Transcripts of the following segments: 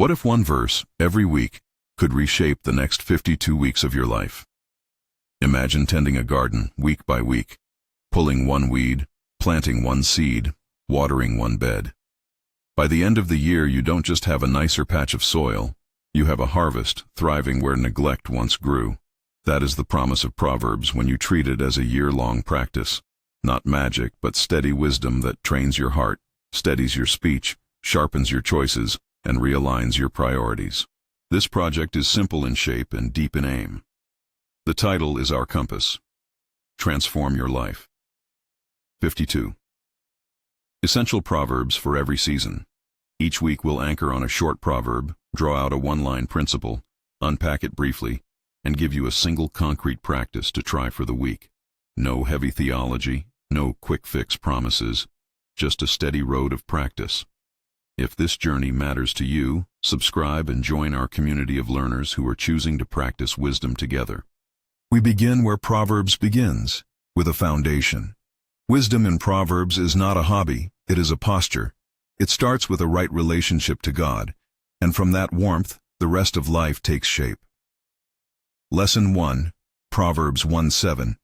What if one verse, every week, could reshape the next 52 weeks of your life? Imagine tending a garden week by week, pulling one weed, planting one seed, watering one bed. By the end of the year, you don't just have a nicer patch of soil, you have a harvest thriving where neglect once grew. That is the promise of Proverbs when you treat it as a year-long practice. Not magic, but steady wisdom that trains your heart, steadies your speech, sharpens your choices, and realigns your priorities. This project is simple in shape and deep in aim. The title is our compass. Transform your life. 52. Essential proverbs for every season. Each week we'll anchor on a short proverb, draw out a one-line principle, unpack it briefly, and give you a single concrete practice to try for the week. No heavy theology, no quick-fix promises, just a steady road of practice. If this journey matters to you, subscribe and join our community of learners who are choosing to practice wisdom together. We begin where Proverbs begins, with a foundation. Wisdom in Proverbs is not a hobby, it is a posture. It starts with a right relationship to God, and from that warmth, the rest of life takes shape. Lesson 1, Proverbs 1:7.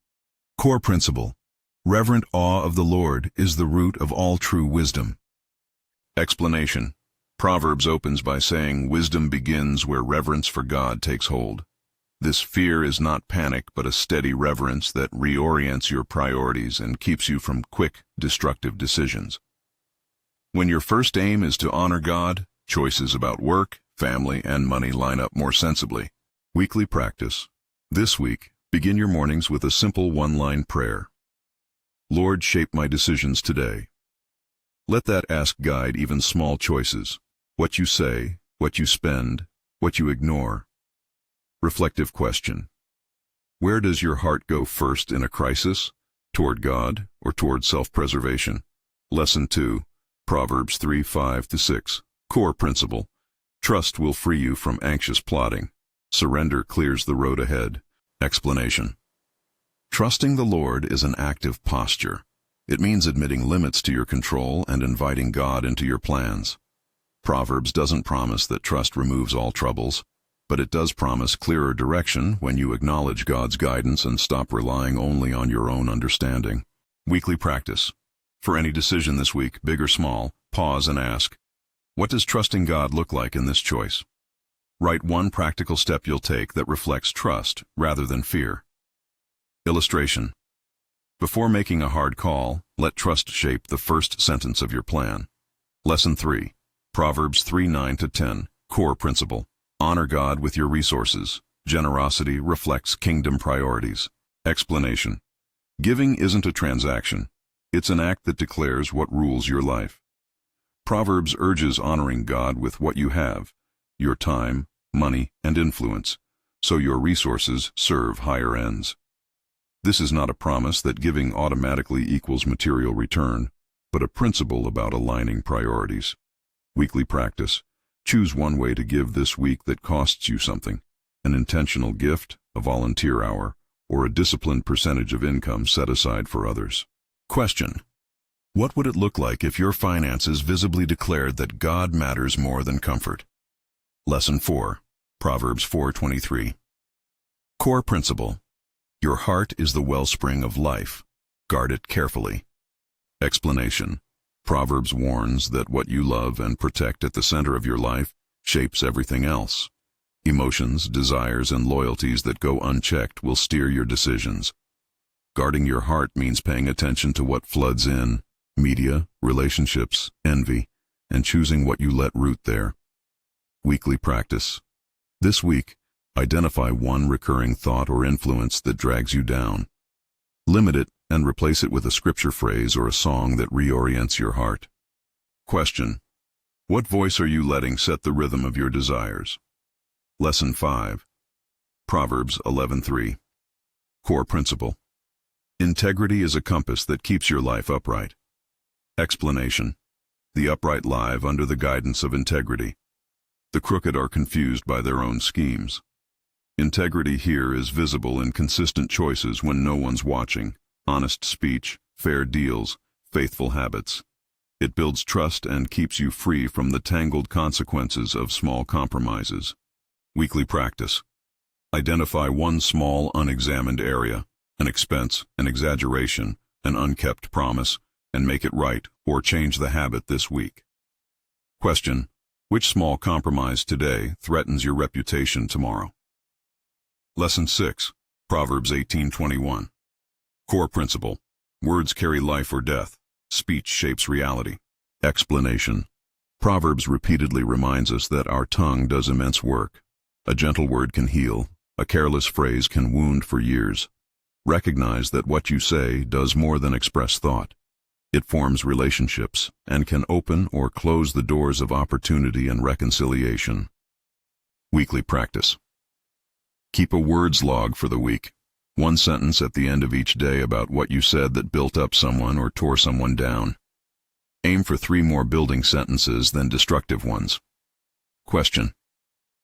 Core principle. Reverent awe of the Lord is the root of all true wisdom. Explanation. Proverbs opens by saying wisdom begins where reverence for God takes hold. This fear is not panic, but a steady reverence that reorients your priorities and keeps you from quick, destructive decisions. When your first aim is to honor God, choices about work, family, and money line up more sensibly. Weekly practice. This week, begin your mornings with a simple one-line prayer. Lord, shape my decisions today. Let that ask guide even small choices. What you say, what you spend, what you ignore. Reflective question. Where does your heart go first in a crisis? Toward God or toward self-preservation? Lesson 2, Proverbs 3:5-6. Core principle. Trust will free you from anxious plotting. Surrender clears the road ahead. Explanation. Trusting the Lord is an active posture. It means admitting limits to your control and inviting God into your plans. Proverbs doesn't promise that trust removes all troubles, but it does promise clearer direction when you acknowledge God's guidance and stop relying only on your own understanding. Weekly practice. For any decision this week, big or small, pause and ask, what does trusting God look like in this choice? Write one practical step you'll take that reflects trust rather than fear. Illustration. Before making a hard call, let trust shape the first sentence of your plan. Lesson 3, Proverbs 3:9-10. Core principle. Honor God with your resources. Generosity reflects kingdom priorities. Explanation. Giving isn't a transaction. It's an act that declares what rules your life. Proverbs urges honoring God with what you have, your time, money, and influence, so your resources serve higher ends. This is not a promise that giving automatically equals material return, but a principle about aligning priorities. Weekly practice. Choose one way to give this week that costs you something, an intentional gift, a volunteer hour, or a disciplined percentage of income set aside for others. Question. What would it look like if your finances visibly declared that God matters more than comfort? Lesson 4, Proverbs 4:23. Core principle. Your heart is the wellspring of life. Guard it carefully. Explanation. Proverbs warns that what you love and protect at the center of your life shapes everything else. Emotions, desires, and loyalties that go unchecked will steer your decisions. Guarding your heart means paying attention to what floods in, media, relationships, envy, and choosing what you let root there. Weekly practice. This week, identify one recurring thought or influence that drags you down. Limit it and replace it with a scripture phrase or a song that reorients your heart. Question. What voice are you letting set the rhythm of your desires? Lesson 5. Proverbs 11:3. Core principle. Integrity is a compass that keeps your life upright. Explanation. The upright live under the guidance of integrity. The crooked are confused by their own schemes. Integrity here is visible in consistent choices when no one's watching, honest speech, fair deals, faithful habits. It builds trust and keeps you free from the tangled consequences of small compromises. Weekly practice. Identify one small, unexamined area, an expense, an exaggeration, an unkept promise, and make it right or change the habit this week. Question: which small compromise today threatens your reputation tomorrow? Lesson 6. Proverbs 18:21. Core principle. Words carry life or death. Speech shapes reality. Explanation. Proverbs repeatedly reminds us that our tongue does immense work. A gentle word can heal. A careless phrase can wound for years. Recognize that what you say does more than express thought. It forms relationships and can open or close the doors of opportunity and reconciliation. Weekly practice. Keep a words log for the week. One sentence at the end of each day about what you said that built up someone or tore someone down. Aim for 3 more building sentences than destructive ones. Question: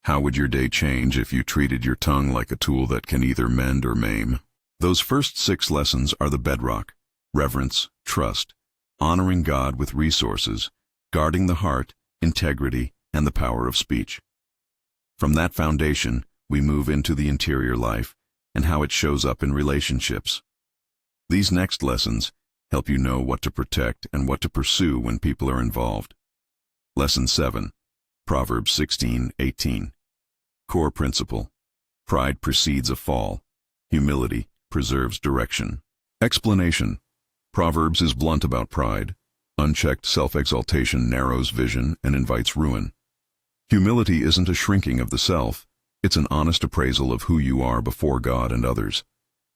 how would your day change if you treated your tongue like a tool that can either mend or maim? Those first 6 lessons are the bedrock: reverence, trust, honoring God with resources, guarding the heart, integrity, and the power of speech. From that foundation, we move into the interior life and how it shows up in relationships. These next lessons help you know what to protect and what to pursue when people are involved. Lesson 7. Proverbs 16:18. Core principle. Pride precedes a fall. Humility preserves direction. Explanation. Proverbs is blunt about pride. Unchecked self-exaltation narrows vision and invites ruin. Humility isn't a shrinking of the self. It's an honest appraisal of who you are before God and others.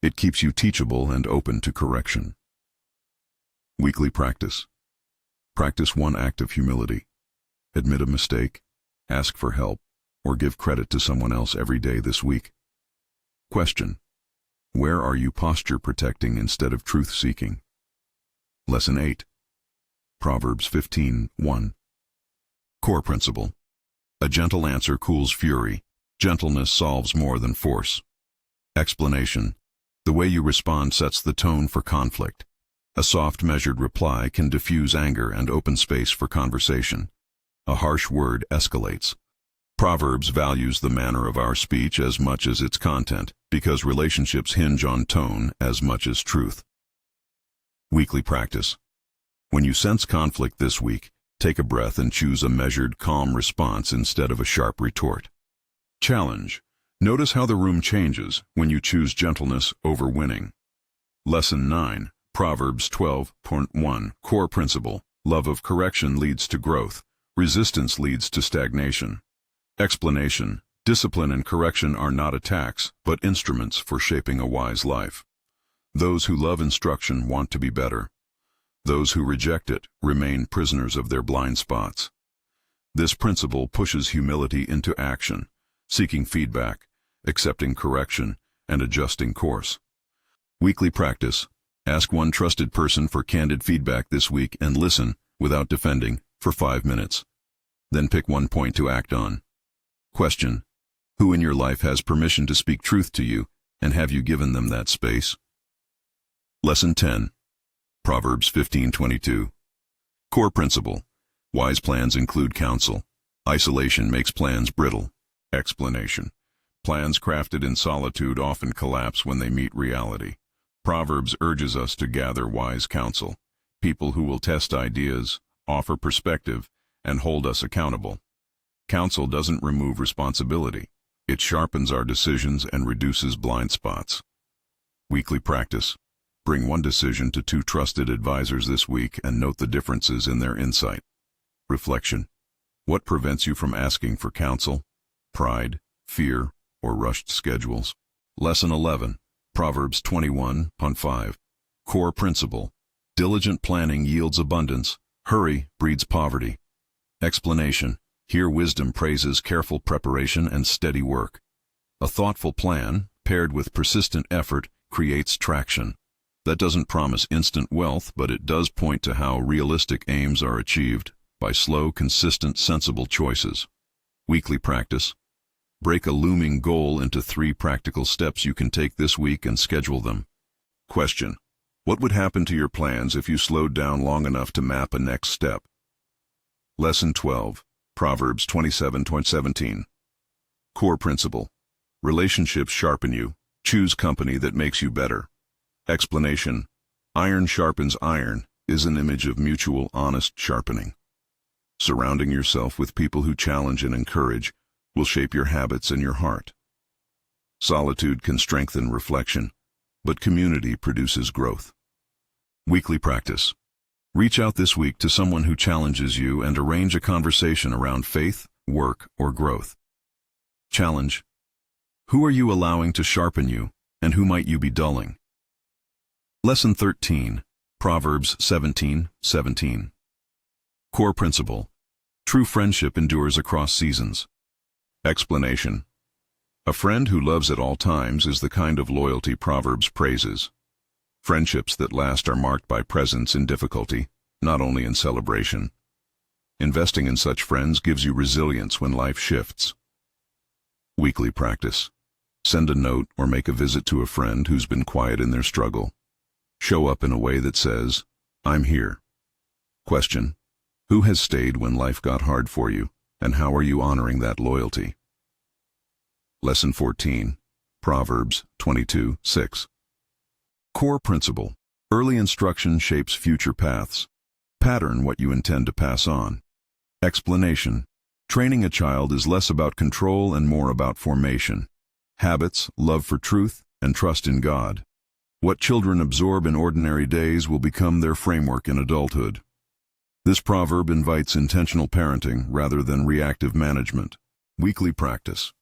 It keeps you teachable and open to correction. Weekly practice. Practice one act of humility. Admit a mistake, ask for help, or give credit to someone else every day this week. Question: where are you posture protecting instead of truth seeking? Lesson 8. Proverbs 15:1. Core principle. A gentle answer cools fury. Gentleness solves more than force. Explanation. The way you respond sets the tone for conflict. A soft, measured reply can diffuse anger and open space for conversation. A harsh word escalates. Proverbs values the manner of our speech as much as its content, because relationships hinge on tone as much as truth. Weekly practice. When you sense conflict this week, take a breath and choose a measured, calm response instead of a sharp retort. Challenge. Notice how the room changes when you choose gentleness over winning. Lesson 9. Proverbs 12:1. Core principle. Love of correction leads to growth. Resistance leads to stagnation. Explanation. Discipline and correction are not attacks, but instruments for shaping a wise life. Those who love instruction want to be better. Those who reject it remain prisoners of their blind spots. This principle pushes humility into action, seeking feedback, accepting correction, and adjusting course. Weekly practice. Ask one trusted person for candid feedback this week and listen, without defending, for 5 minutes. Then pick one point to act on. Question: who in your life has permission to speak truth to you, and have you given them that space? Lesson 10. Proverbs 15:22. Core principle. Wise plans include counsel. Isolation makes plans brittle. Explanation. Plans crafted in solitude often collapse when they meet reality. Proverbs urges us to gather wise counsel, people who will test ideas, offer perspective, and hold us accountable. Counsel doesn't remove responsibility. It sharpens our decisions and reduces blind spots. Weekly practice. Bring one decision to 2 trusted advisors this week and note the differences in their insight. Reflection. What prevents you from asking for counsel? Pride, fear, or rushed schedules? Lesson 11. Proverbs 21:5. Core principle. Diligent planning yields abundance. Hurry breeds poverty. Explanation. Here wisdom praises careful preparation and steady work. A thoughtful plan, paired with persistent effort, creates traction. That doesn't promise instant wealth, but it does point to how realistic aims are achieved by slow, consistent, sensible choices. Weekly practice. Break a looming goal into 3 practical steps you can take this week and schedule them. Question: What would happen to your plans if you slowed down long enough to map a next step? Lesson 12, Proverbs 27:17. Core principle. Relationships sharpen you. Choose company that makes you better. Explanation. Iron sharpens iron is an image of mutual, honest sharpening. Surrounding yourself with people who challenge and encourage will shape your habits and your heart. Solitude can strengthen reflection, but community produces growth. Weekly practice. Reach out this week to someone who challenges you and arrange a conversation around faith, work, or growth. Challenge. Who are you allowing to sharpen you, and who might you be dulling? Lesson 13, Proverbs 17:17. Core principle. True friendship endures across seasons. Explanation. A friend who loves at all times is the kind of loyalty Proverbs praises. Friendships that last are marked by presence in difficulty, not only in celebration. Investing in such friends gives you resilience when life shifts. Weekly practice. Send a note or make a visit to a friend who's been quiet in their struggle. Show up in a way that says, "I'm here." Question. Who has stayed when life got hard for you, and how are you honoring that loyalty? Lesson 14, Proverbs 22:6. Core principle. Early instruction shapes future paths. Pattern what you intend to pass on. Explanation. Training a child is less about control and more about formation. Habits, love for truth, and trust in God. What children absorb in ordinary days will become their framework in adulthood. This proverb invites intentional parenting rather than reactive management. Weekly practice.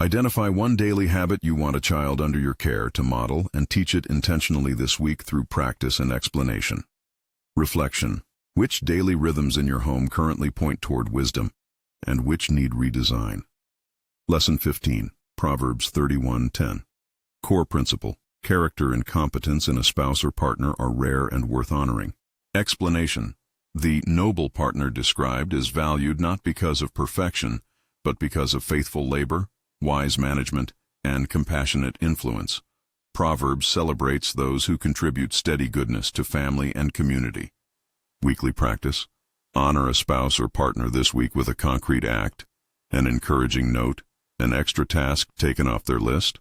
Identify one daily habit you want a child under your care to model and teach it intentionally this week through practice and explanation. Reflection. Which daily rhythms in your home currently point toward wisdom, and which need redesign? Lesson 15, Proverbs 31:10. Core principle. Character and competence in a spouse or partner are rare and worth honoring. Explanation. The noble partner described is valued not because of perfection, but because of faithful labor, wise management, and compassionate influence. Proverbs celebrates those who contribute steady goodness to family and community. Weekly practice. Honor a spouse or partner this week with a concrete act, an encouraging note, an extra task taken off their list,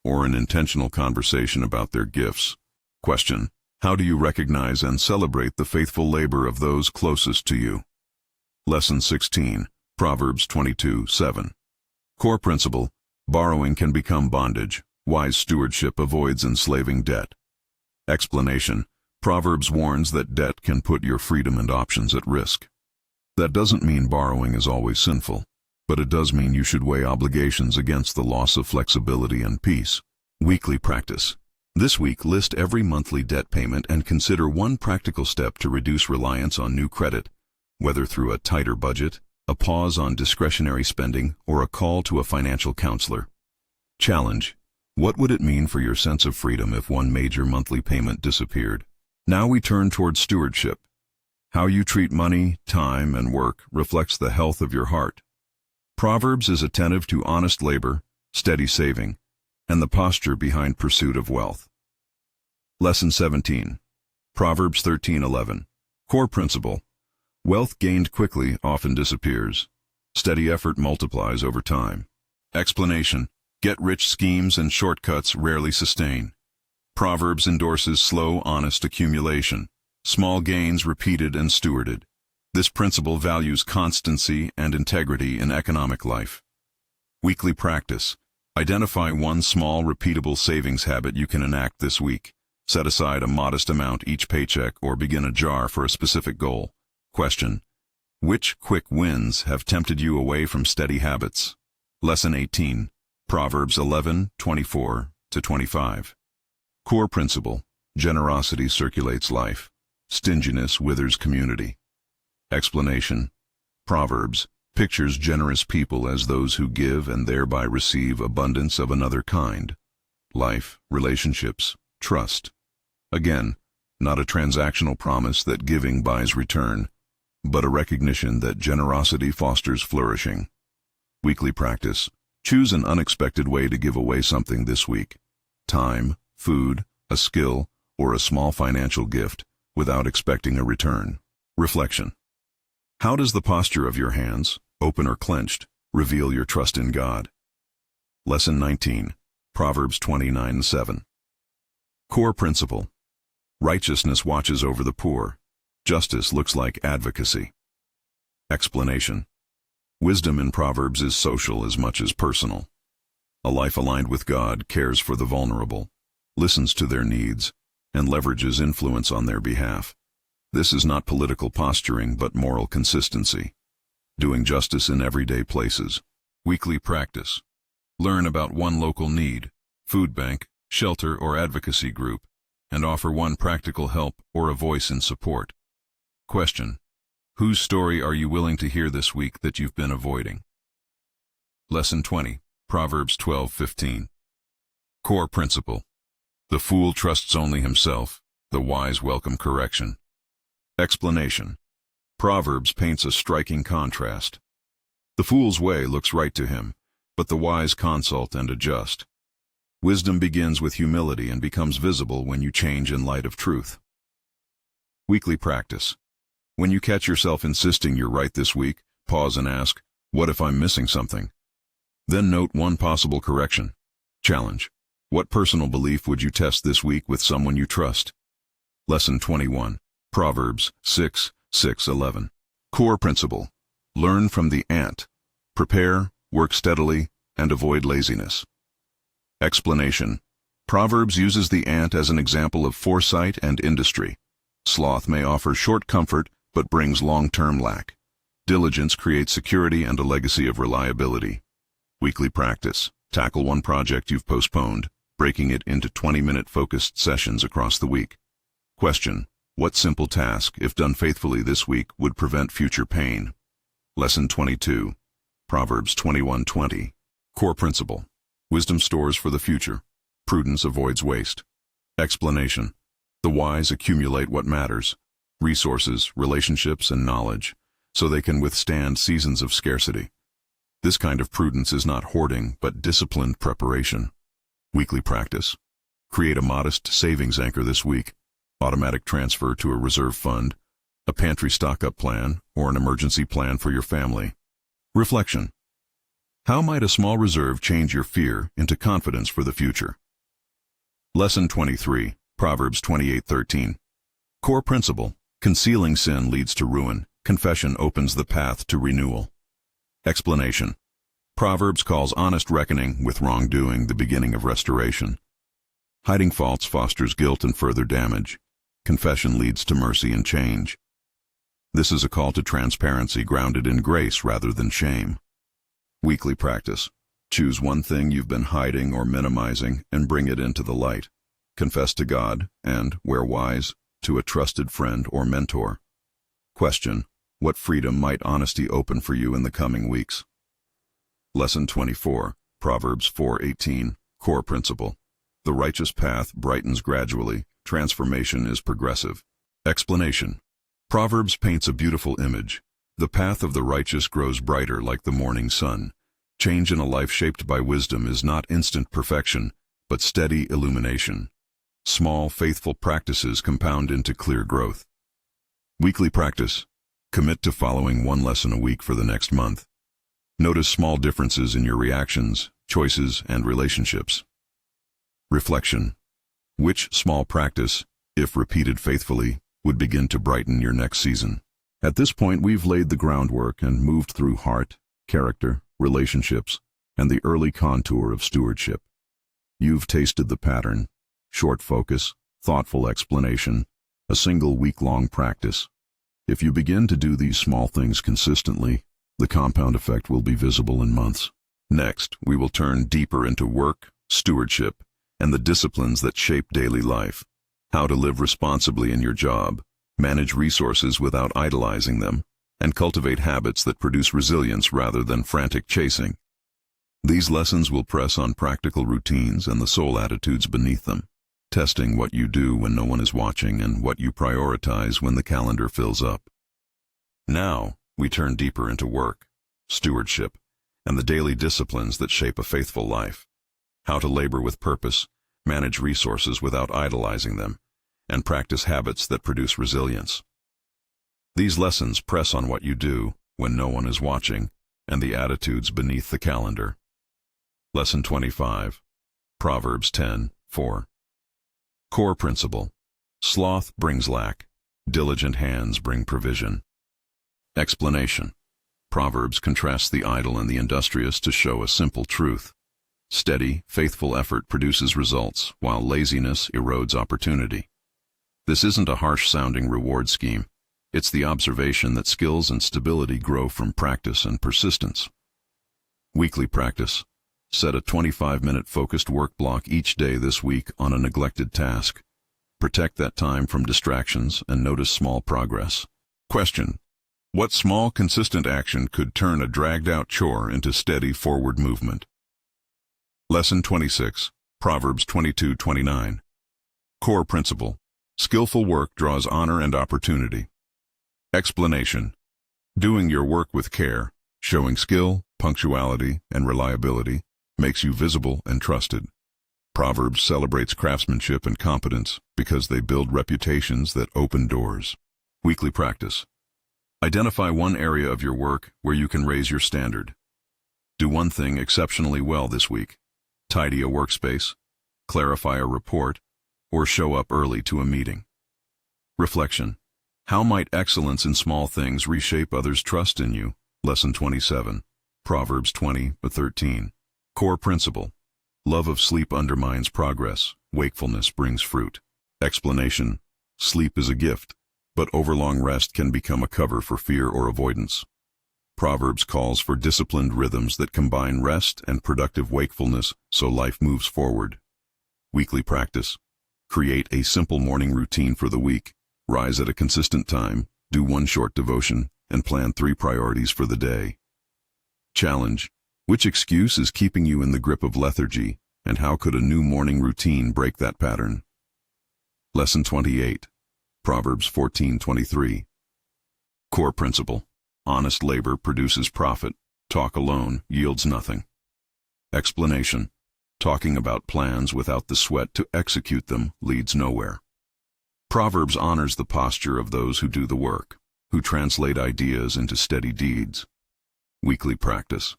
or an intentional conversation about their gifts. Question. How do you recognize and celebrate the faithful labor of those closest to you? Lesson 16, Proverbs 22:7. Core principle. Borrowing can become bondage. Wise stewardship avoids enslaving debt. Explanation. Proverbs warns that debt can put your freedom and options at risk. That doesn't mean borrowing is always sinful, but it does mean you should weigh obligations against the loss of flexibility and peace. Weekly practice. This week, list every monthly debt payment and consider one practical step to reduce reliance on new credit, whether through a tighter budget, a pause on discretionary spending, or a call to a financial counselor. Challenge. What would it mean for your sense of freedom if one major monthly payment disappeared? Now we turn toward stewardship. How you treat money, time, and work reflects the health of your heart. Proverbs is attentive to honest labor, steady saving, and the posture behind pursuit of wealth. Lesson 17, Proverbs 13:11. Core principle. Wealth gained quickly often disappears. Steady effort multiplies over time. Explanation. Get-rich schemes and shortcuts rarely sustain. Proverbs endorses slow, honest accumulation. Small gains repeated and stewarded. This principle values constancy and integrity in economic life. Weekly practice. Identify one small, repeatable savings habit you can enact this week. Set aside a modest amount each paycheck or begin a jar for a specific goal. Question. Which quick wins have tempted you away from steady habits? Lesson 18, Proverbs 11:24-25. Core principle. Generosity circulates life. Stinginess withers community. Explanation. Proverbs pictures generous people as those who give and thereby receive abundance of another kind. Life, relationships, trust. Again, not a transactional promise that giving buys return, but a recognition that generosity fosters flourishing. Weekly practice. Choose an unexpected way to give away something this week. Time, food, a skill, or a small financial gift without expecting a return. Reflection. How does the posture of your hands, open or clenched, reveal your trust in God? Lesson 19. Proverbs 29:7. Core principle. Righteousness watches over the poor. Justice looks like advocacy. Explanation. Wisdom in Proverbs is social as much as personal. A life aligned with God cares for the vulnerable, listens to their needs, and leverages influence on their behalf. This is not political posturing, but moral consistency. Doing justice in everyday places. Weekly practice. Learn about one local need, food bank, shelter, or advocacy group, and offer one practical help or a voice in support. Question. Whose story are you willing to hear this week that you've been avoiding? Lesson 20. Proverbs 12:15. Core principle. The fool trusts only himself, the wise welcome correction. Explanation. Proverbs paints a striking contrast. The fool's way looks right to him, but the wise consult and adjust. Wisdom begins with humility and becomes visible when you change in light of truth. Weekly practice. When you catch yourself insisting you're right this week, pause and ask, what if I'm missing something? Then note one possible correction. Challenge. What personal belief would you test this week with someone you trust? Lesson 21. Proverbs 6:11. Core principle. Learn from the ant. Prepare, work steadily, and avoid laziness. Explanation. Proverbs uses the ant as an example of foresight and industry. Sloth may offer short comfort, but brings long-term lack. Diligence creates security and a legacy of reliability. Weekly practice. Tackle one project you've postponed, breaking it into 20-minute focused sessions across the week. Question. What simple task, if done faithfully this week, would prevent future pain? Lesson 22. Proverbs 21:20. Core principle. Wisdom stores for the future. Prudence avoids waste. Explanation. The wise accumulate what matters, resources, relationships, and knowledge, so they can withstand seasons of scarcity. This kind of prudence is not hoarding, but disciplined preparation. Weekly practice. Create a modest savings anchor this week. Automatic transfer to a reserve fund, a pantry stock-up plan, or an emergency plan for your family. Reflection. How might a small reserve change your fear into confidence for the future? Lesson 23. Proverbs 28:13. Core principle. Concealing sin leads to ruin. Confession opens the path to renewal. Explanation. Proverbs calls honest reckoning with wrongdoing the beginning of restoration. Hiding faults fosters guilt and further damage. Confession leads to mercy and change. This is a call to transparency grounded in grace rather than shame. Weekly practice. Choose one thing you've been hiding or minimizing and bring it into the light. Confess to God and, where wise, to a trusted friend or mentor. Question. What freedom might honesty open for you in the coming weeks? Lesson 24. Proverbs 4:18. Core principle. The righteous path brightens gradually. Transformation is progressive. Explanation. Proverbs paints a beautiful image. The path of the righteous grows brighter like the morning sun. Change in a life shaped by wisdom is not instant perfection, but steady illumination. Small, faithful practices compound into clear growth. Weekly practice. Commit to following one lesson a week for the next month. Notice small differences in your reactions, choices, and relationships. Reflection. Which small practice, if repeated faithfully, would begin to brighten your next season? At this point, we've laid the groundwork and moved through heart, character, relationships, and the early contour of stewardship. You've tasted the pattern: short focus, thoughtful explanation, a single week-long practice. If you begin to do these small things consistently, the compound effect will be visible in months. Next, we will turn deeper into work, stewardship, and the disciplines that shape daily life. How to live responsibly in your job, manage resources without idolizing them, and cultivate habits that produce resilience rather than frantic chasing. These lessons will press on practical routines and the soul attitudes beneath them, testing what you do when no one is watching and what you prioritize when the calendar fills up. Now, we turn deeper into work, stewardship, and the daily disciplines that shape a faithful life. How to labor with purpose, manage resources without idolizing them, and practice habits that produce resilience. These lessons press on what you do when no one is watching and the attitudes beneath the calendar. Lesson 25. Proverbs 10:4. Core principle. Sloth brings lack. Diligent hands bring provision. Explanation. Proverbs contrasts the idle and the industrious to show a simple truth. Steady, faithful effort produces results, while laziness erodes opportunity. This isn't a harsh-sounding reward scheme. It's the observation that skills and stability grow from practice and persistence. Weekly practice. Set a 25-minute focused work block each day this week on a neglected task. Protect that time from distractions and notice small progress. Question. What small, consistent action could turn a dragged-out chore into steady forward movement? Lesson 26. Proverbs 22:29. Core principle. Skillful work draws honor and opportunity. Explanation. Doing your work with care, showing skill, punctuality, and reliability, makes you visible and trusted. Proverbs celebrates craftsmanship and competence because they build reputations that open doors. Weekly practice. Identify one area of your work where you can raise your standard. Do one thing exceptionally well this week. Tidy a workspace, clarify a report, or show up early to a meeting. Reflection. How might excellence in small things reshape others' trust in you? Lesson 27. Proverbs 20:13. Core principle. Love of sleep undermines progress. Wakefulness brings fruit. Explanation. Sleep is a gift, but overlong rest can become a cover for fear or avoidance. Proverbs calls for disciplined rhythms that combine rest and productive wakefulness so life moves forward. Weekly practice. Create a simple morning routine for the week. Rise at a consistent time, do one short devotion, and plan 3 priorities for the day. Challenge. Which excuse is keeping you in the grip of lethargy, and how could a new morning routine break that pattern? Lesson 28. Proverbs 14:23. Core principle. Honest labor produces profit. Talk alone yields nothing. Explanation. Talking about plans without the sweat to execute them leads nowhere. Proverbs honors the posture of those who do the work, who translate ideas into steady deeds. Weekly practice.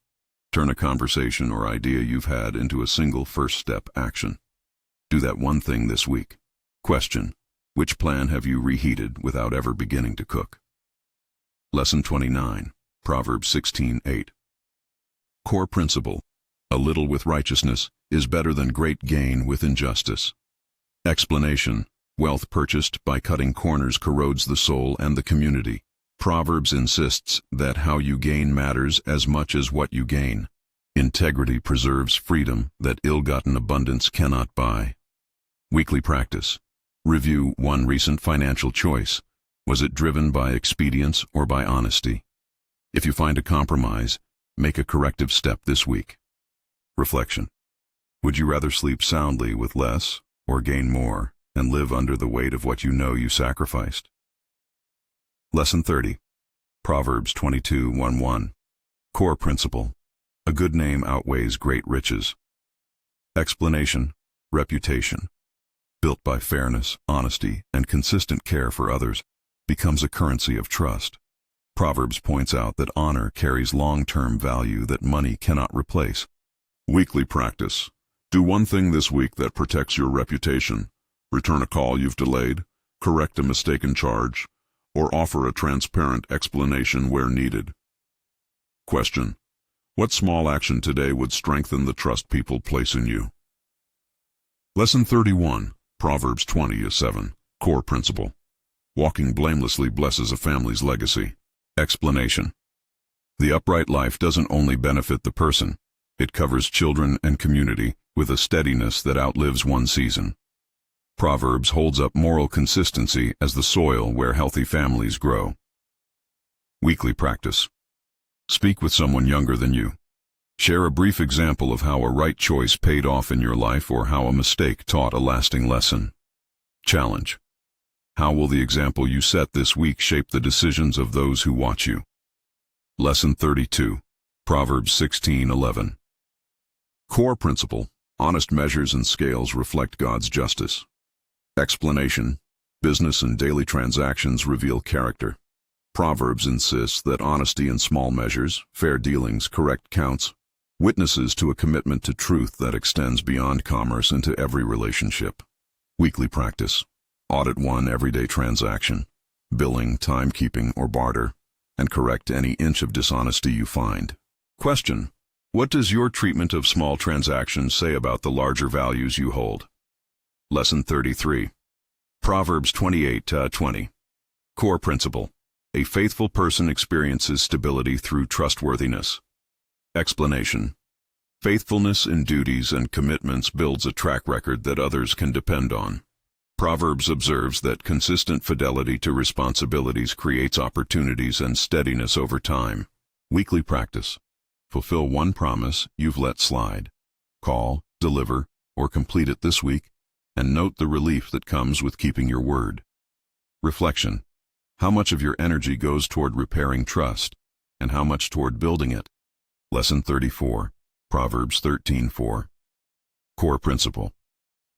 Turn a conversation or idea you've had into a single first-step action. Do that one thing this week. Question. Which plan have you reheated without ever beginning to cook? Lesson 29. Proverbs 16:8. Core principle. A little with righteousness is better than great gain with injustice. Explanation. Wealth purchased by cutting corners corrodes the soul and the community. Proverbs insists that how you gain matters as much as what you gain. Integrity preserves freedom that ill-gotten abundance cannot buy. Weekly practice. Review one recent financial choice. Was it driven by expedience or by honesty? If you find a compromise, make a corrective step this week. Reflection. Would you rather sleep soundly with less or gain more and live under the weight of what you know you sacrificed? Lesson 30. Proverbs 22:1. Core principle. A good name outweighs great riches. Explanation. Reputation, built by fairness, honesty, and consistent care for others, becomes a currency of trust. Proverbs points out that honor carries long-term value that money cannot replace. Weekly practice. Do one thing this week that protects your reputation. Return a call you've delayed, correct a mistaken charge, or offer a transparent explanation where needed. Question. What small action today would strengthen the trust people place in you? Lesson 31. Proverbs 20:7. Core principle. Walking blamelessly blesses a family's legacy. Explanation. The upright life doesn't only benefit the person, it covers children and community with a steadiness that outlives one season. Proverbs holds up moral consistency as the soil where healthy families grow. Weekly practice. Speak with someone younger than you. Share a brief example of how a right choice paid off in your life or how a mistake taught a lasting lesson. Challenge. How will the example you set this week shape the decisions of those who watch you? Lesson 32. Proverbs 16:11. Core principle. Honest measures and scales reflect God's justice. Explanation. Business and daily transactions reveal character. Proverbs insists that honesty in small measures, fair dealings, correct counts, witnesses to a commitment to truth that extends beyond commerce into every relationship. Weekly practice. Audit one everyday transaction, billing, timekeeping, or barter, and correct any inch of dishonesty you find. Question: what does your treatment of small transactions say about the larger values you hold? Lesson 33. Proverbs 28:20. Core principle. A faithful person experiences stability through trustworthiness. Explanation. Faithfulness in duties and commitments builds a track record that others can depend on. Proverbs observes that consistent fidelity to responsibilities creates opportunities and steadiness over time. Weekly practice. Fulfill one promise you've let slide. Call, deliver, or complete it this week, and note the relief that comes with keeping your word. Reflection. How much of your energy goes toward repairing trust, and how much toward building it? Lesson 34. Proverbs 13:4. Core principle.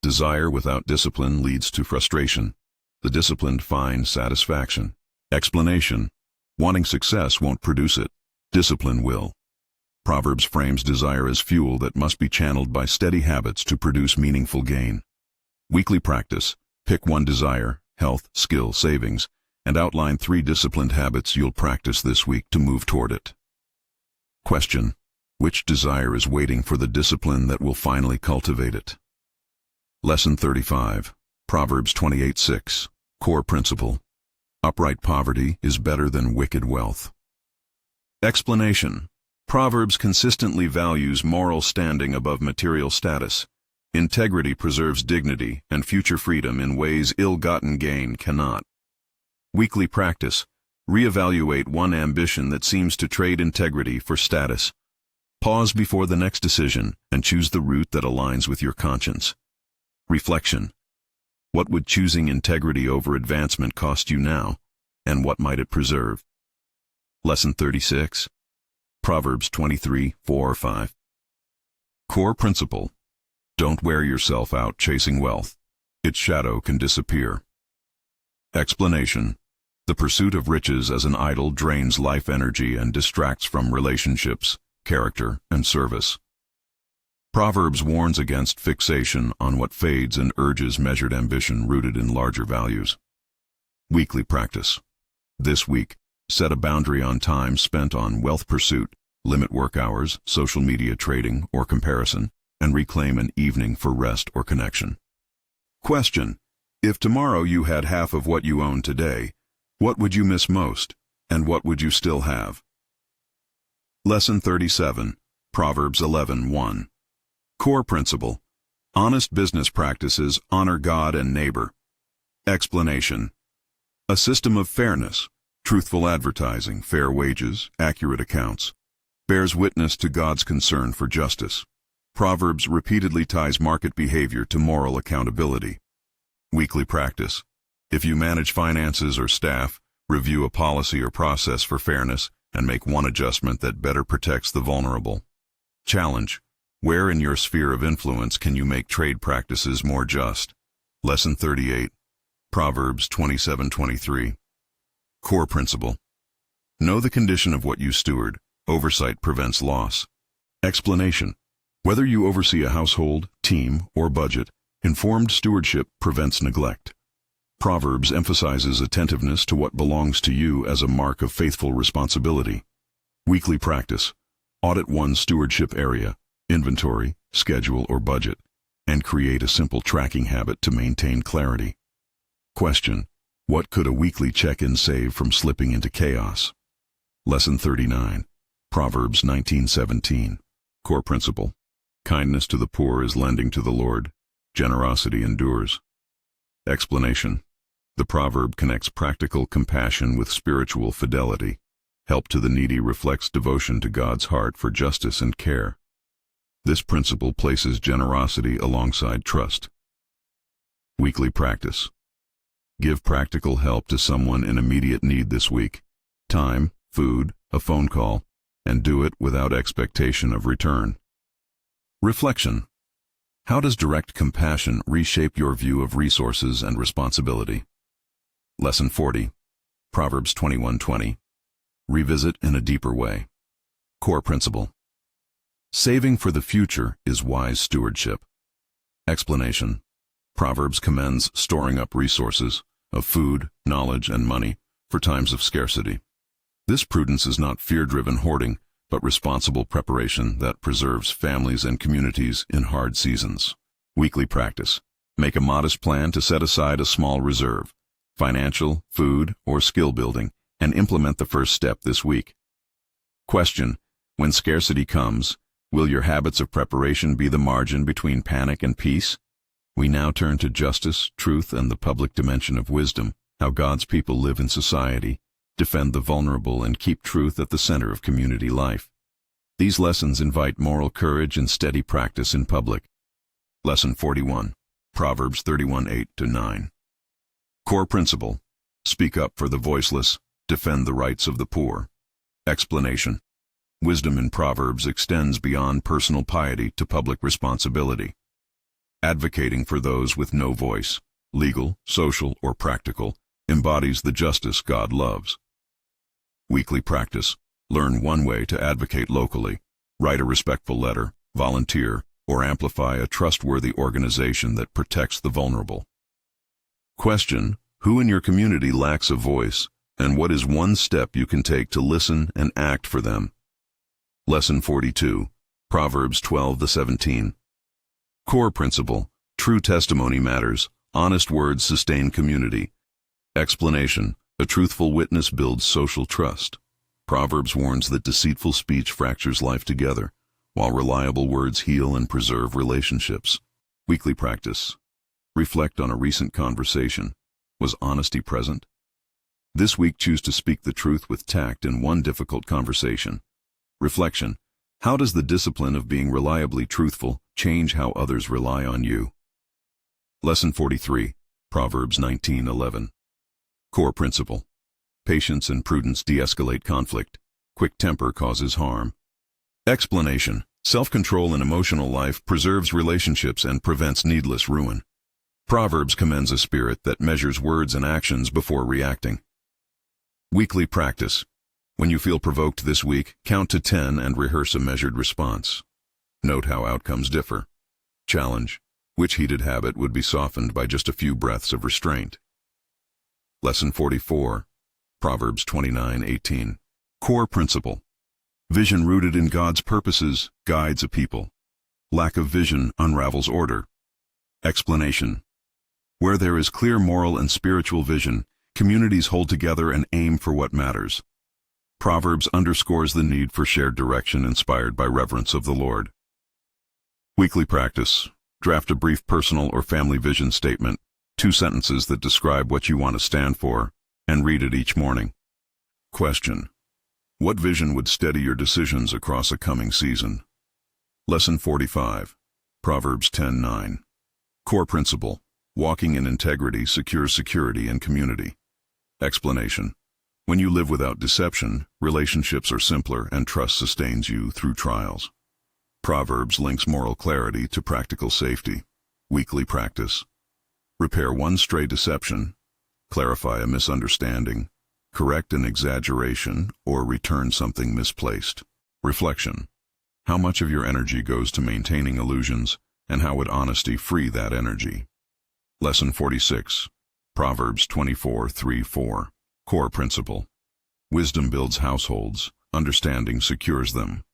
Desire without discipline leads to frustration. The disciplined find satisfaction. Explanation. Wanting success won't produce it. Discipline will. Proverbs frames desire as fuel that must be channeled by steady habits to produce meaningful gain. Weekly practice. Pick one desire, health, skill, savings, and outline 3 disciplined habits you'll practice this week to move toward it. Question: which desire is waiting for the discipline that will finally cultivate it? Lesson 35. Proverbs 28:6. Core principle. Upright poverty is better than wicked wealth. Explanation. Proverbs consistently values moral standing above material status. Integrity preserves dignity and future freedom in ways ill-gotten gain cannot. Weekly practice. Reevaluate one ambition that seems to trade integrity for status. Pause before the next decision and choose the route that aligns with your conscience. Reflection. What would choosing integrity over advancement cost you now, and what might it preserve? Lesson 36. Proverbs 23:4-5. Core principle. Don't wear yourself out chasing wealth. Its shadow can disappear. Explanation. The pursuit of riches as an idol drains life energy and distracts from relationships, character, and service. Proverbs warns against fixation on what fades and urges measured ambition rooted in larger values. Weekly practice. This week, set a boundary on time spent on wealth pursuit, limit work hours, social media trading, or comparison, and reclaim an evening for rest or connection. Question: if tomorrow you had half of what you own today, what would you miss most, and what would you still have? Lesson 37. Proverbs 11:1. Core principle. Honest business practices honor God and neighbor. Explanation. A system of fairness, truthful advertising, fair wages, accurate accounts, bears witness to God's concern for justice. Proverbs repeatedly ties market behavior to moral accountability. Weekly practice. If you manage finances or staff, review a policy or process for fairness and make one adjustment that better protects the vulnerable. Challenge. Where in your sphere of influence can you make trade practices more just? Lesson 38. Proverbs 27:23. Core principle. Know the condition of what you steward. Oversight prevents loss. Explanation. Whether you oversee a household, team, or budget, informed stewardship prevents neglect. Proverbs emphasizes attentiveness to what belongs to you as a mark of faithful responsibility. Weekly practice. Audit one stewardship area, inventory, schedule, or budget, and create a simple tracking habit to maintain clarity. Question: what could a weekly check-in save from slipping into chaos? Lesson 39. Proverbs 19:17. Core principle. Kindness to the poor is lending to the Lord. Generosity endures. Explanation. The proverb connects practical compassion with spiritual fidelity. Help to the needy reflects devotion to God's heart for justice and care. This principle places generosity alongside trust. Weekly practice. Give practical help to someone in immediate need this week. Time, food, a phone call, and do it without expectation of return. Reflection. How does direct compassion reshape your view of resources and responsibility? Lesson 40. Proverbs 21:20. Revisit in a deeper way. Core principle. Saving for the future is wise stewardship. Explanation. Proverbs commends storing up resources of food, knowledge, and money for times of scarcity. This prudence is not fear-driven hoarding, but responsible preparation that preserves families and communities in hard seasons. Weekly practice. Make a modest plan to set aside a small reserve, financial, food, or skill building, and implement the first step this week. Question. When scarcity comes, will your habits of preparation be the margin between panic and peace? We now turn to justice, truth, and the public dimension of wisdom, how God's people live in society, defend the vulnerable, and keep truth at the center of community life. These lessons invite moral courage and steady practice in public. Lesson 41. Proverbs 31:8-9. Core principle. Speak up for the voiceless, defend the rights of the poor. Explanation. Wisdom in Proverbs extends beyond personal piety to public responsibility. Advocating for those with no voice, legal, social, or practical, embodies the justice God loves. Weekly practice. Learn one way to advocate locally. Write a respectful letter, volunteer, or amplify a trustworthy organization that protects the vulnerable. Question. Who in your community lacks a voice, and what is one step you can take to listen and act for them? Lesson 42. Proverbs 12-17. Core principle. True testimony matters. Honest words sustain community. Explanation. A truthful witness builds social trust. Proverbs warns that deceitful speech fractures life together, while reliable words heal and preserve relationships. Weekly practice. Reflect on a recent conversation. Was honesty present? This week, choose to speak the truth with tact in one difficult conversation. Reflection. How does the discipline of being reliably truthful change how others rely on you? Lesson 43. Proverbs 19:11. Core principle. Patience and prudence de-escalate conflict. Quick temper causes harm. Explanation. Self-control in emotional life preserves relationships and prevents needless ruin. Proverbs commends a spirit that measures words and actions before reacting. Weekly practice. When you feel provoked this week, count to 10 and rehearse a measured response. Note how outcomes differ. Challenge. Which heated habit would be softened by just a few breaths of restraint? Lesson 44. Proverbs 29:18. Core principle. Vision rooted in God's purposes guides a people. Lack of vision unravels order. Explanation. Where there is clear moral and spiritual vision, communities hold together and aim for what matters. Proverbs underscores the need for shared direction inspired by reverence of the Lord. Weekly practice. Draft a brief personal or family vision statement, 2 sentences that describe what you want to stand for, and read it each morning. Question. What vision would steady your decisions across a coming season? Lesson 45. Proverbs 10:9. Core principle. Walking in integrity secures security and community. Explanation. When you live without deception, relationships are simpler and trust sustains you through trials. Proverbs links moral clarity to practical safety. Weekly practice. Repair one stray deception, clarify a misunderstanding, correct an exaggeration, or return something misplaced. Reflection. How much of your energy goes to maintaining illusions, and how would honesty free that energy? Lesson 46. Proverbs 24:3-4. Core principle. Wisdom builds households, understanding secures them.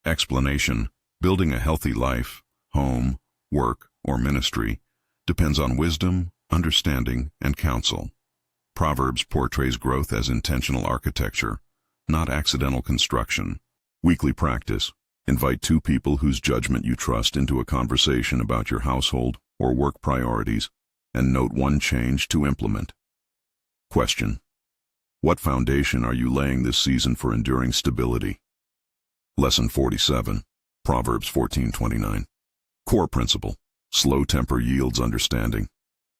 Explanation. Building a healthy life, home, work, or ministry depends on wisdom, understanding, and counsel. Proverbs portrays growth as intentional architecture, not accidental construction. Weekly practice. Invite 2 people whose judgment you trust into a conversation about your household or work priorities, and note one change to implement. Question. What foundation are you laying this season for enduring stability? Lesson 47. Proverbs 14:29. Core principle. Slow temper yields understanding.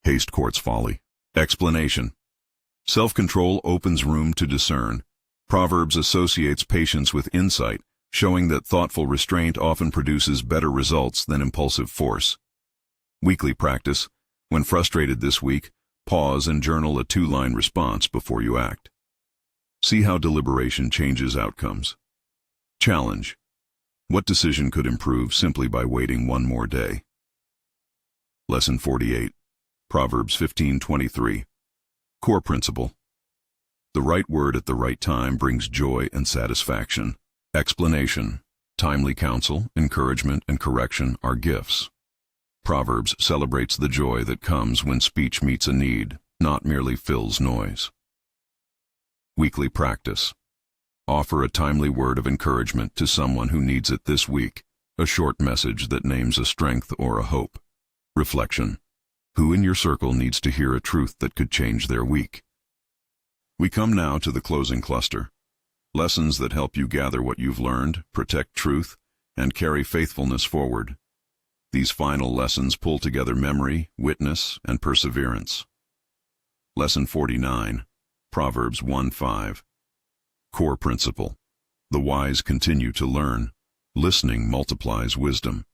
Haste courts folly. Explanation. Self-control opens room to discern. Proverbs associates patience with insight, showing that thoughtful restraint often produces better results than impulsive force. Weekly practice. When frustrated this week, Pause and journal a 2-line response before you act. See how deliberation changes outcomes. Challenge. What decision could improve simply by waiting one more day? Lesson 48. Proverbs 15:23. Core principle. The right word at the right time brings joy and satisfaction. Explanation. Timely counsel, encouragement, and correction are gifts. Proverbs celebrates the joy that comes when speech meets a need, not merely fills noise. Weekly practice. Offer a timely word of encouragement to someone who needs it this week, a short message that names a strength or a hope. Reflection. Who in your circle needs to hear a truth that could change their week? We come now to the closing cluster. Lessons that help you gather what you've learned, protect truth, and carry faithfulness forward. These final lessons pull together memory, witness, and perseverance. Lesson 49. Proverbs 1:5. Core principle. The wise continue to learn. Listening multiplies wisdom.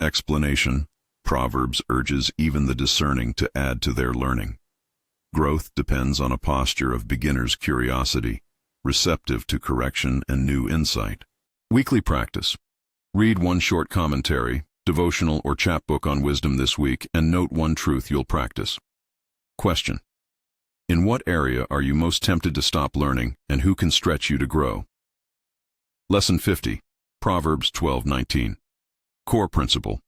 Explanation. Proverbs urges even the discerning to add to their learning. Growth depends on a posture of beginner's curiosity, receptive to correction and new insight. Weekly practice. Read one short commentary, devotional or chapbook on wisdom this week, and note one truth you'll practice. Question. In what area are you most tempted to stop learning, and who can stretch you to grow? Lesson 50. Proverbs 12:19. Core principle.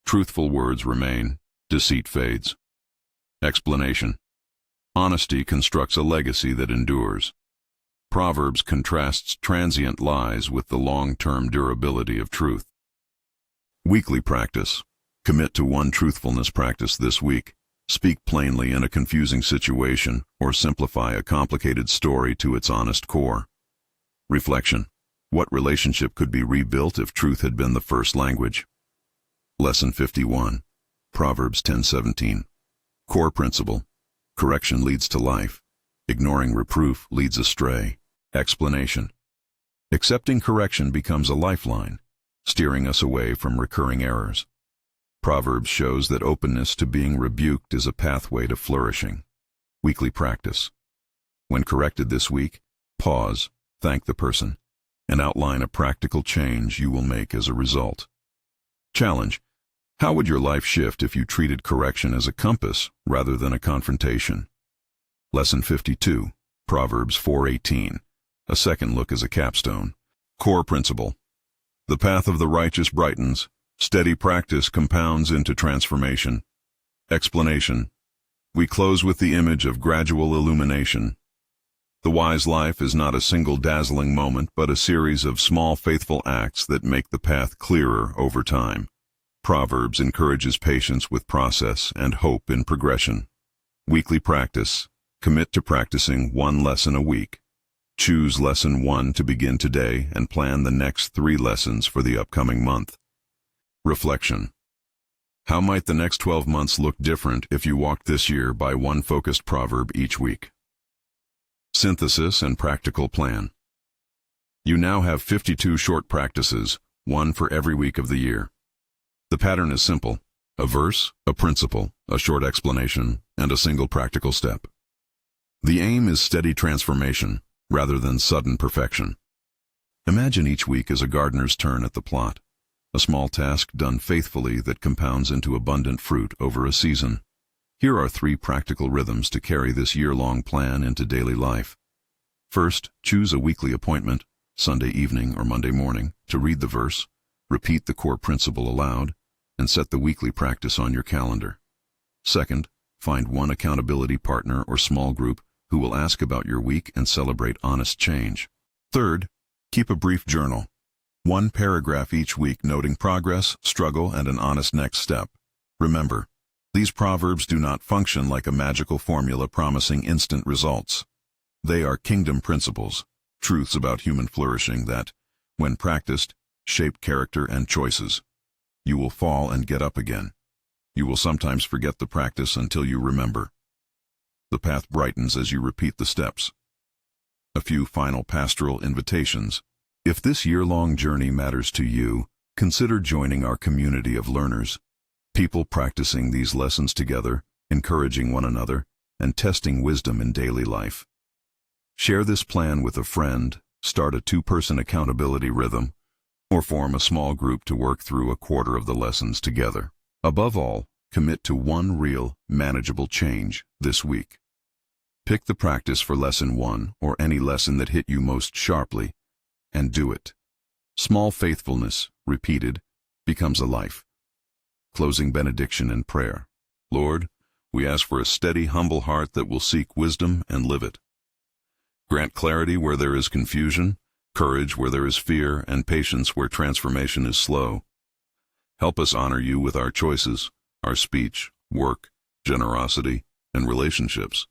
Truthful words remain, deceit fades. Explanation. Honesty constructs a legacy that endures. Proverbs contrasts transient lies with the long-term durability of truth. Weekly practice. Commit to one truthfulness practice this week. Speak plainly in a confusing situation, or simplify a complicated story to its honest core. Reflection. What relationship could be rebuilt if truth had been the first language? Lesson 51. Proverbs 10:17. Core principle. Correction leads to life. Ignoring reproof leads astray. Explanation. Accepting correction becomes a lifeline, steering us away from recurring errors. Proverbs shows that openness to being rebuked is a pathway to flourishing. Weekly practice. When corrected this week, pause, thank the person, and outline a practical change you will make as a result. Challenge. How would your life shift if you treated correction as a compass rather than a confrontation? Lesson 52. Proverbs 4:18. A second look as a capstone. Core principle. The path of the righteous brightens. Steady practice compounds into transformation. Explanation. We close with the image of gradual illumination. The wise life is not a single dazzling moment, but a series of small faithful acts that make the path clearer over time. Proverbs encourages patience with process and hope in progression. Weekly practice. Commit to practicing one lesson a week. Choose lesson 1 to begin today and plan the next 3 lessons for the upcoming month. Reflection. How might the next 12 months look different if you walked this year by one focused proverb each week? Synthesis and practical plan. You now have 52 short practices, one for every week of the year. The pattern is simple: a verse, a principle, a short explanation, and a single practical step. The aim is steady transformation, rather than sudden perfection. Imagine each week as a gardener's turn at the plot, a small task done faithfully that compounds into abundant fruit over a season. Here are 3 practical rhythms to carry this year-long plan into daily life. First, choose a weekly appointment, Sunday evening or Monday morning, to read the verse, repeat the core principle aloud, and set the weekly practice on your calendar. Second, find one accountability partner or small group who will ask about your week and celebrate honest change. Third, keep a brief journal. 1 paragraph each week noting progress, struggle, and an honest next step. Remember, these proverbs do not function like a magical formula promising instant results. They are kingdom principles, truths about human flourishing that, when practiced, shape character and choices. You will fall and get up again. You will sometimes forget the practice until you remember. The path brightens as you repeat the steps. A few final pastoral invitations. If this year-long journey matters to you, consider joining our community of learners. People practicing these lessons together, encouraging one another, and testing wisdom in daily life. Share this plan with a friend, start a 2-person accountability rhythm, or form a small group to work through a quarter of the lessons together. Above all, commit to one real, manageable change this week. Pick the practice for lesson 1 or any lesson that hit you most sharply, and do it. Small faithfulness, repeated, becomes a life. Closing benediction and prayer. Lord, we ask for a steady, humble heart that will seek wisdom and live it. Grant clarity where there is confusion, courage where there is fear, and patience where transformation is slow. Help us honor you with our choices, our speech, work, generosity, and relationships.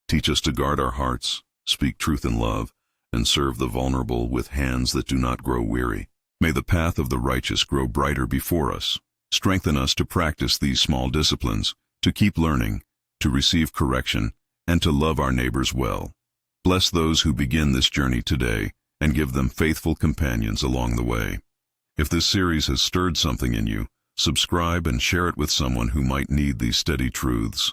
Teach us to guard our hearts, speak truth in love, and serve the vulnerable with hands that do not grow weary. May the path of the righteous grow brighter before us. Strengthen us to practice these small disciplines, to keep learning, to receive correction, and to love our neighbors well. Bless those who begin this journey today, and give them faithful companions along the way. If this series has stirred something in you, subscribe and share it with someone who might need these steady truths.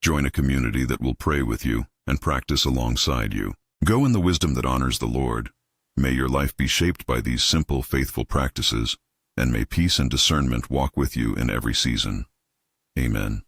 Join a community that will pray with you and practice alongside you. Go in the wisdom that honors the Lord. May your life be shaped by these simple, faithful practices, and may peace and discernment walk with you in every season. Amen.